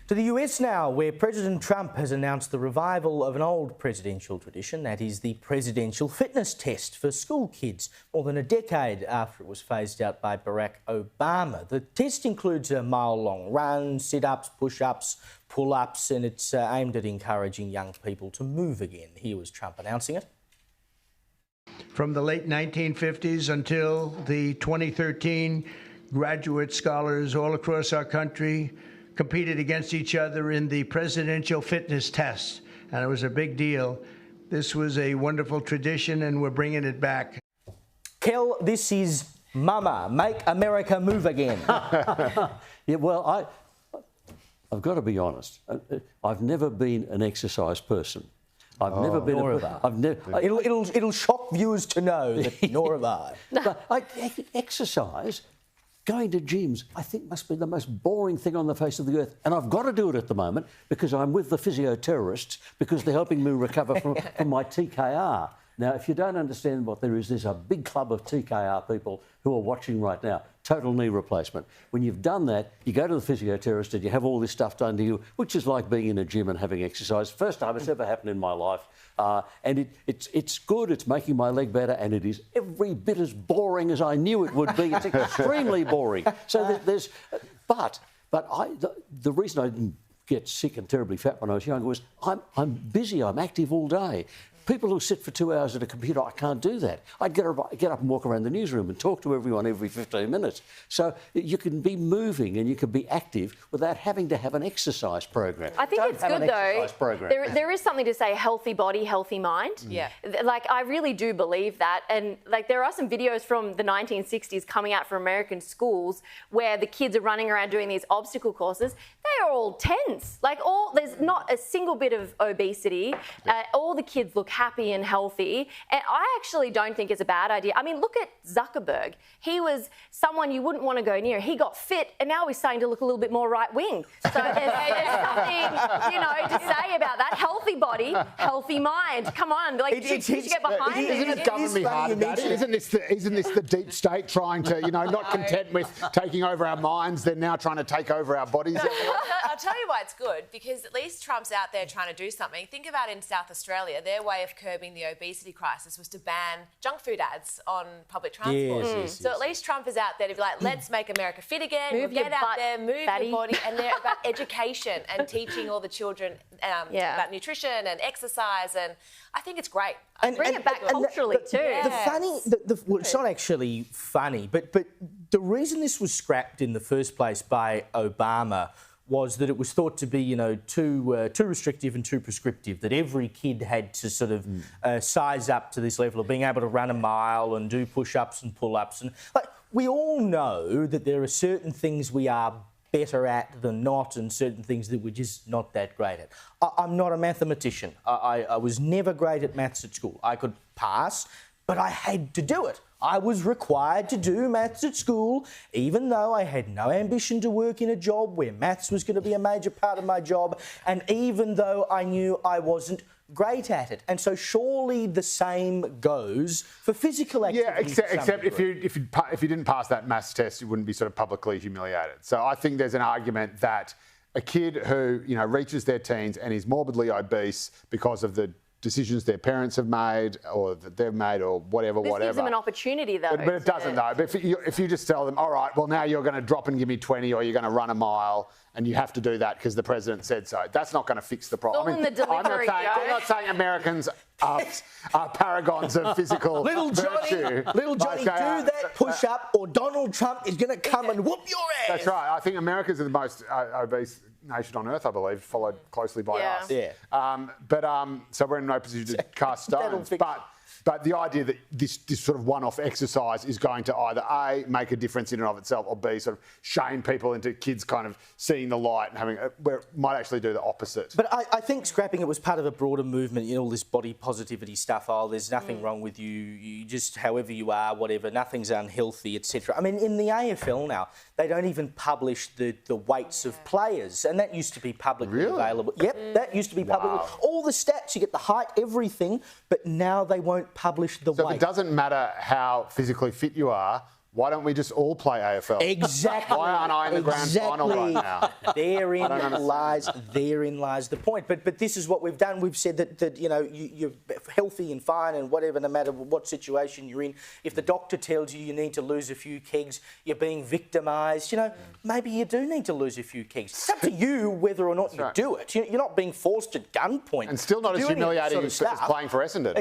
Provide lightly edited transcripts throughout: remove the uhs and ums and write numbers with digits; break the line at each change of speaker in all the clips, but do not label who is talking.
To the US now, where President Trump has announced the revival of an old presidential tradition, that is the presidential fitness test for school kids, more than a decade after it was phased out by Barack Obama. The test includes a mile-long run, sit-ups, push-ups, pull-ups, and it's aimed at encouraging young people to move again. Here was Trump announcing it.
From the late 1950s until the 2013, graduate scholars all across our country competed against each other in the presidential fitness test, and it was a big deal. This was a wonderful tradition, and we're bringing it back.
Kel, this is Mama, Make America Move Again.
Yeah, well, I've got to be honest. I've never been an exercise person. I've never been.
It'll shock viewers to know that nor have I.
But exercise. Going to gyms, I think, must be the most boring thing on the face of the earth. And I've got to do it at the moment because I'm with the physio-terrorists because they're helping me recover from my TKR. Now, if you don't understand what there is, there's a big club of TKR people who are watching right now. Total knee replacement. When you've done that, you go to the physiotherapist and you have all this stuff done to you, which is like being in a gym and having exercise. First time it's ever happened in my life. And it's good, it's making my leg better, and it is every bit as boring as I knew it would be. It's extremely boring. So the reason I didn't get sick and terribly fat when I was younger was I'm busy, I'm active all day. People who sit for 2 hours at a computer, I can't do that. I'd get up and walk around the newsroom and talk to everyone every 15 minutes. So you can be moving and you can be active without having to have an exercise program.
I think it's good though. There is something to say healthy body, healthy mind. Yeah. Like, I really do believe that. And like, there are some videos from the 1960s coming out from American schools where the kids are running around doing these obstacle courses. They are all tense. Like, there's not a single bit of obesity. All the kids look happy and healthy, and I actually don't think it's a bad idea. I mean, look at Zuckerberg. He was someone you wouldn't want to go near. He got fit, and now he's starting to look a little bit more right-wing. So there's something, to say about that. Healthy body, healthy mind. Come on, like, you get behind it.
Isn't it government hard about it? Isn't this the deep state trying to, not content with taking over our minds, they're now trying to take over our bodies?
I'll tell you why it's good, because at least Trump's out there trying to do something. Think about in South Australia, their way of curbing the obesity crisis was to ban junk food ads on public transport. So at least Trump is out there to be like, let's make America fit again, get out there, move your body, and they're about education and teaching all the children about nutrition and exercise, and I think it's great.
And bring it back culturally too.
Well, it's not actually funny, but the reason this was scrapped in the first place by Obama was that it was thought to be, too restrictive and too prescriptive, that every kid had to sort of size up to this level of being able to run a mile and do push-ups and pull-ups. And we all know that there are certain things we are better at than not, and certain things that we're just not that great at. I'm not a mathematician. I was never great at maths at school. I could pass, but I had to do it. I was required to do maths at school, even though I had no ambition to work in a job where maths was going to be a major part of my job, and even though I knew I wasn't great at it. And so surely the same goes for physical activity.
Yeah, except if you didn't pass that maths test, you wouldn't be sort of publicly humiliated. So I think there's an argument that a kid who, reaches their teens and is morbidly obese because of the decisions their parents have made or that they've made or whatever.
This gives them an opportunity, though.
But it doesn't, though. But if you just tell them, all right, well, now you're going to drop and give me 20 or you're going to run a mile and you have to do that because the president said so, that's not going to fix the problem.
I'm not
saying Americans are paragons of physical virtue.
Little Johnny, do that push-up or Donald Trump is going to come and whoop your ass.
That's right. I think America's the most obese nation on earth, I believe, followed closely by us.
Yeah.
So we're in no position to cast stones. But the idea that this sort of one-off exercise is going to either A, make a difference in and of itself, or B, sort of shame people into kids kind of seeing the light and having where it might actually do the opposite.
But I think scrapping it was part of a broader movement, all this body positivity stuff. Oh, there's nothing wrong with you. You just, however you are, whatever, nothing's unhealthy, etc. I mean, in the AFL now, they don't even publish the weights of players, and that used to be publicly available. Yep, that used to be public. All the stats, you get the height, everything, but now they won't publish the weight.
So if it doesn't matter how physically fit you are, Why don't we just all play AFL?
Exactly.
Why aren't I in the grand final right now?
Therein lies the point. But this is what we've done. We've said that you know you're healthy and fine and whatever, no matter what situation you're in. If the doctor tells you need to lose a few kegs, you're being victimised. You know, maybe you do need to lose a few kegs. It's up to you whether or not you do it. You're not being forced at gunpoint.
And still not as humiliating as playing for Essendon.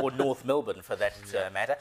Or North Melbourne, for that matter.